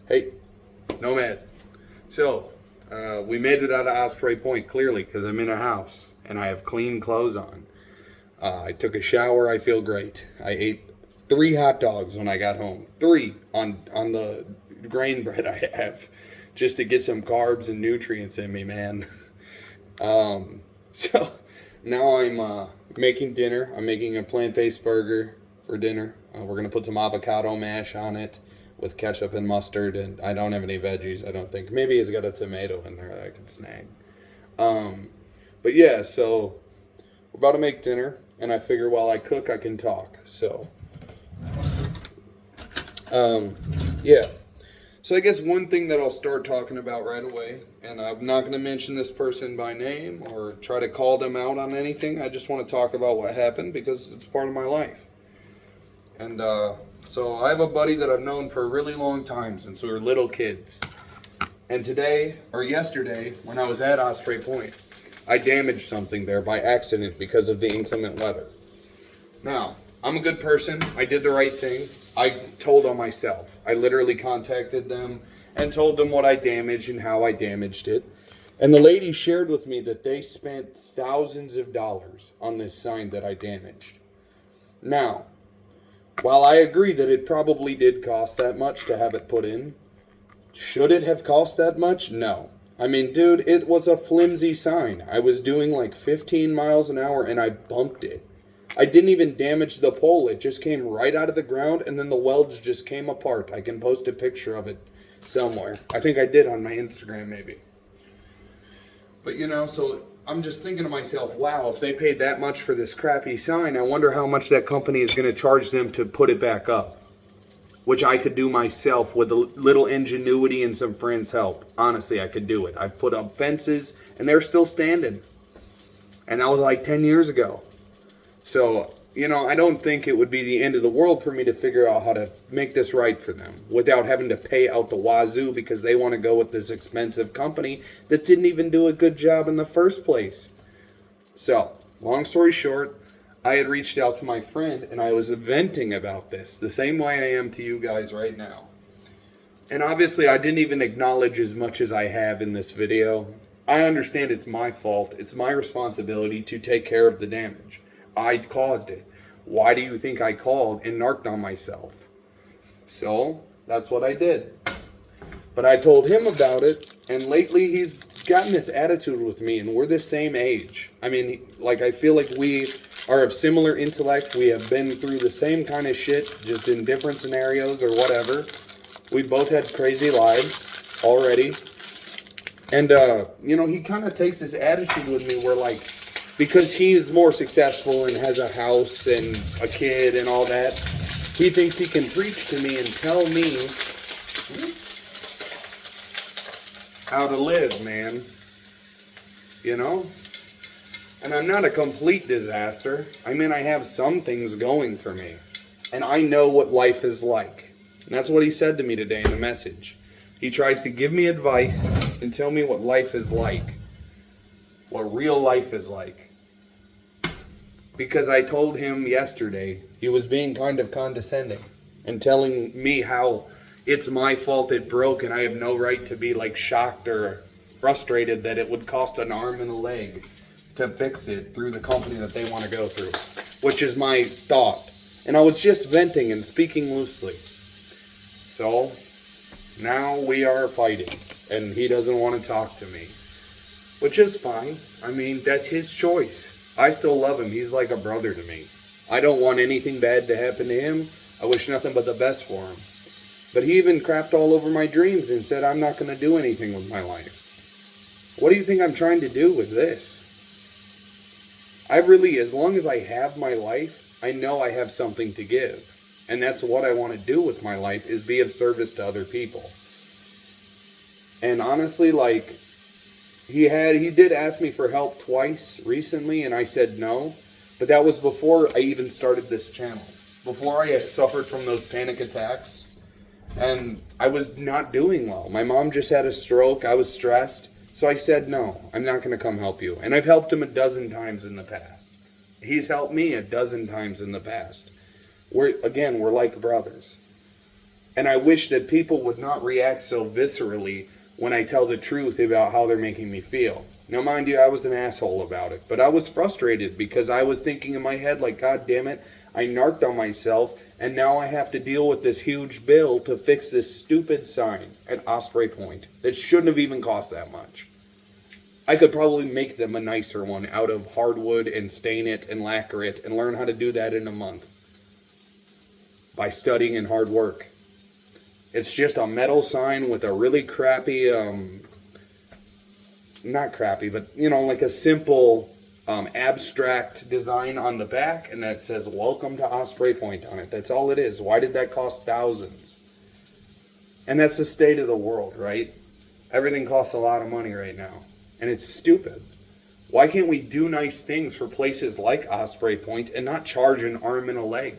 Hey, Nomad. So, we made it out of Osprey Point clearly because I'm in a house and I have clean clothes on. I took a shower. I feel great. I ate 3 hot dogs when I got home. Three on the grain bread I have, just to get some carbs and nutrients in me, man. So now I'm making dinner. I'm making a plant-based burger for dinner. We're gonna put some avocado mash on it with ketchup and mustard, and I don't have any veggies. I don't think. Maybe it's got a tomato in there that I could snag. Um, but yeah, so we're about to make dinner, and I figure while I cook, I can talk. So, um, yeah. So I guess one thing that I'll start talking about right away, and I'm not going to mention this person by name or try to call them out on anything. I just want to talk about what happened because it's part of my life. And so I have a buddy that I've known for a really long time since we were little kids. And today, or yesterday, when I was at Osprey Point, I damaged something there by accident because of the inclement weather. Now, I'm a good person. I did the right thing. I told on myself. I literally contacted them and told them what I damaged and how I damaged it. And the lady shared with me that they spent thousands of dollars on this sign that I damaged. Now, while I agree that it probably did cost that much to have it put in, should it have cost that much? No. I mean, dude, it was a flimsy sign. I was doing like 15 miles an hour and I bumped it. I didn't even damage the pole. It just came right out of the ground and then the welds just came apart. I can post a picture of it somewhere. I think I did on my Instagram maybe. But so I'm just thinking to myself, wow, if they paid that much for this crappy sign, I wonder how much that company is going to charge them to put it back up. Which I could do myself with a little ingenuity and some friends' help. Honestly, I could do it. I've put up fences and they're still standing. And that was like 10 years ago. So, I don't think it would be the end of the world for me to figure out how to make this right for them without having to pay out the wazoo because they want to go with this expensive company that didn't even do a good job in the first place. So, long story short, I had reached out to my friend and I was venting about this the same way I am to you guys right now. And obviously I didn't even acknowledge as much as I have in this video. I understand it's my fault. It's my responsibility to take care of the damage. I caused it. Why do you think I called and narked on myself? So that's what I did. But I told him about it, and lately he's gotten this attitude with me, and we're the same age. I mean, I feel like we are of similar intellect. We have been through the same kind of shit, just in different scenarios or whatever. We both had crazy lives already. And, he kind of takes this attitude with me where, because he's more successful and has a house and a kid and all that, he thinks he can preach to me and tell me how to live, man. And I'm not a complete disaster. I mean, I have some things going for me. And I know what life is like. And that's what he said to me today in a message. He tries to give me advice and tell me what life is like. What real life is like. Because I told him yesterday, he was being kind of condescending and telling me how it's my fault it broke and I have no right to be shocked or frustrated that it would cost an arm and a leg to fix it through the company that they want to go through, which is my thought. And I was just venting and speaking loosely. So now we are fighting and he doesn't want to talk to me, which is fine. I mean, that's his choice. I still love him. He's like a brother to me. I don't want anything bad to happen to him. I wish nothing but the best for him. But he even crapped all over my dreams and said I'm not going to do anything with my life. What do you think I'm trying to do with this? As long as I have my life, I know I have something to give. And that's what I want to do with my life, is be of service to other people. And honestly, he did ask me for help twice recently, and I said no. But that was before I even started this channel. Before I had suffered from those panic attacks. And I was not doing well. My mom just had a stroke. I was stressed. So I said, no, I'm not going to come help you. And I've helped him a dozen times in the past. He's helped me a dozen times in the past. We're like brothers. And I wish that people would not react so viscerally when I tell the truth about how they're making me feel. Now, mind you, I was an asshole about it, but I was frustrated because I was thinking in my head, like, God damn it, I narked on myself, and now I have to deal with this huge bill to fix this stupid sign at Osprey Point that shouldn't have even cost that much. I could probably make them a nicer one out of hardwood and stain it and lacquer it and learn how to do that in a month by studying and hard work. It's just a metal sign with a really crappy, not crappy, but, like a simple abstract design on the back, and that says, welcome to Osprey Point on it. That's all it is. Why did that cost thousands? And that's the state of the world, right? Everything costs a lot of money right now, and it's stupid. Why can't we do nice things for places like Osprey Point and not charge an arm and a leg?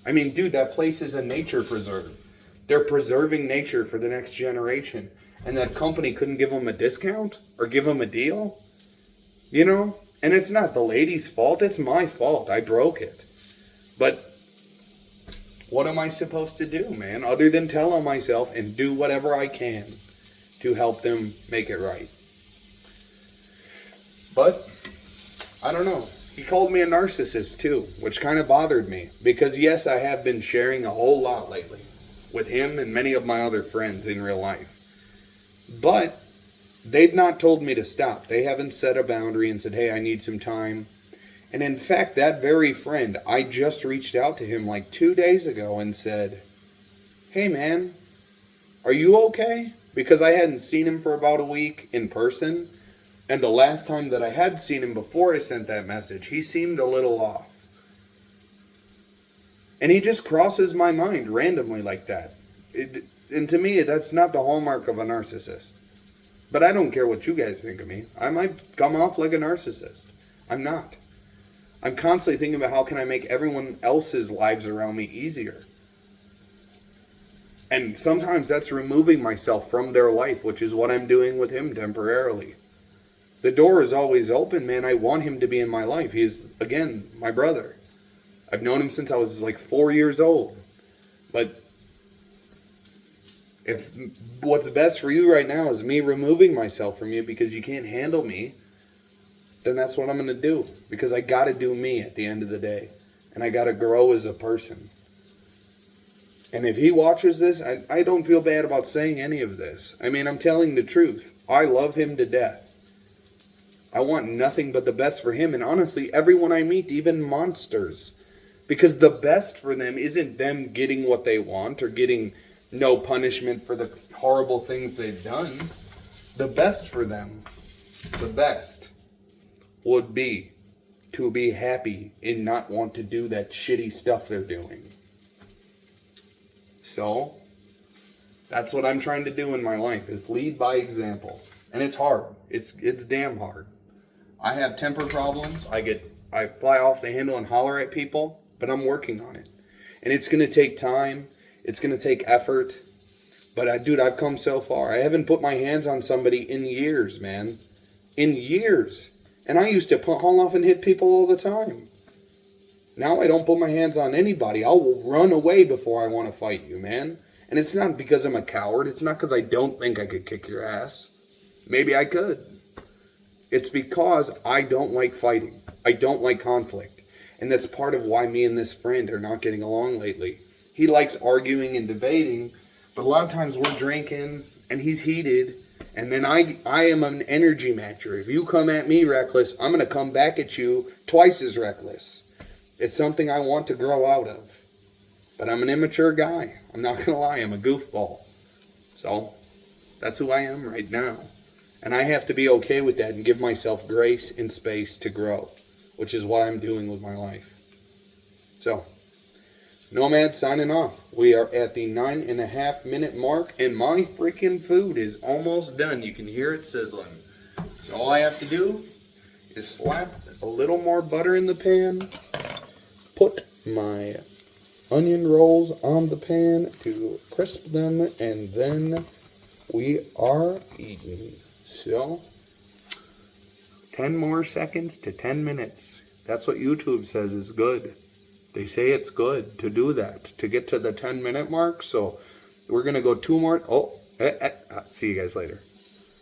I mean, dude, that place is a nature preserve. They're preserving nature for the next generation. And that company couldn't give them a discount or give them a deal? And it's not the lady's fault. It's my fault. I broke it. But what am I supposed to do, man? Other than tell on myself and do whatever I can to help them make it right. But, I don't know. He called me a narcissist too, which kind of bothered me. Because yes, I have been sharing a whole lot lately with him and many of my other friends in real life. But they've not told me to stop. They haven't set a boundary and said, hey, I need some time. And in fact, that very friend, I just reached out to him like 2 days ago and said, hey man, are you okay? Because I hadn't seen him for about a week in person. And the last time that I had seen him before I sent that message, he seemed a little off. And he just crosses my mind randomly like that. And to me, that's not the hallmark of a narcissist. But I don't care what you guys think of me. I might come off like a narcissist. I'm not. I'm constantly thinking about how can I make everyone else's lives around me easier. And sometimes that's removing myself from their life, which is what I'm doing with him temporarily. The door is always open, man. I want him to be in my life. He's, again, my brother. I've known him since I was like 4 years old. But if what's best for you right now is me removing myself from you because you can't handle me, then that's what I'm going to do. Because I got to do me at the end of the day. And I got to grow as a person. And if he watches this, I don't feel bad about saying any of this. I mean, I'm telling the truth. I love him to death. I want nothing but the best for him. And honestly, everyone I meet, even monsters. Because the best for them isn't them getting what they want or getting no punishment for the horrible things they've done. The best for them, the best, would be to be happy and not want to do that shitty stuff they're doing. So, that's what I'm trying to do in my life, is lead by example. And it's hard. It's damn hard. I have temper problems. I fly off the handle and holler at people, but I'm working on it. And it's going to take time. It's going to take effort. But I've come so far. I haven't put my hands on somebody in years, man. In years. And I used to haul off and hit people all the time. Now I don't put my hands on anybody. I'll run away before I want to fight you, man. And it's not because I'm a coward. It's not because I don't think I could kick your ass. Maybe I could. It's because I don't like fighting. I don't like conflict. And that's part of why me and this friend are not getting along lately. He likes arguing and debating, but a lot of times we're drinking and he's heated. And then I am an energy matcher. If you come at me reckless, I'm going to come back at you twice as reckless. It's something I want to grow out of. But I'm an immature guy. I'm not going to lie. I'm a goofball. So, that's who I am right now. And I have to be okay with that and give myself grace and space to grow, which is what I'm doing with my life. So, Nomad signing off. We are at the 9.5 minute mark, and my freaking food is almost done. You can hear it sizzling. So all I have to do is slap a little more butter in the pan, put my onion rolls on the pan to crisp them, and then we are eating. So, 10 more seconds to 10 minutes. That's what YouTube says is good. They say it's good to do that, to get to the 10-minute mark. So, We're going to go two more. Oh, see you guys later.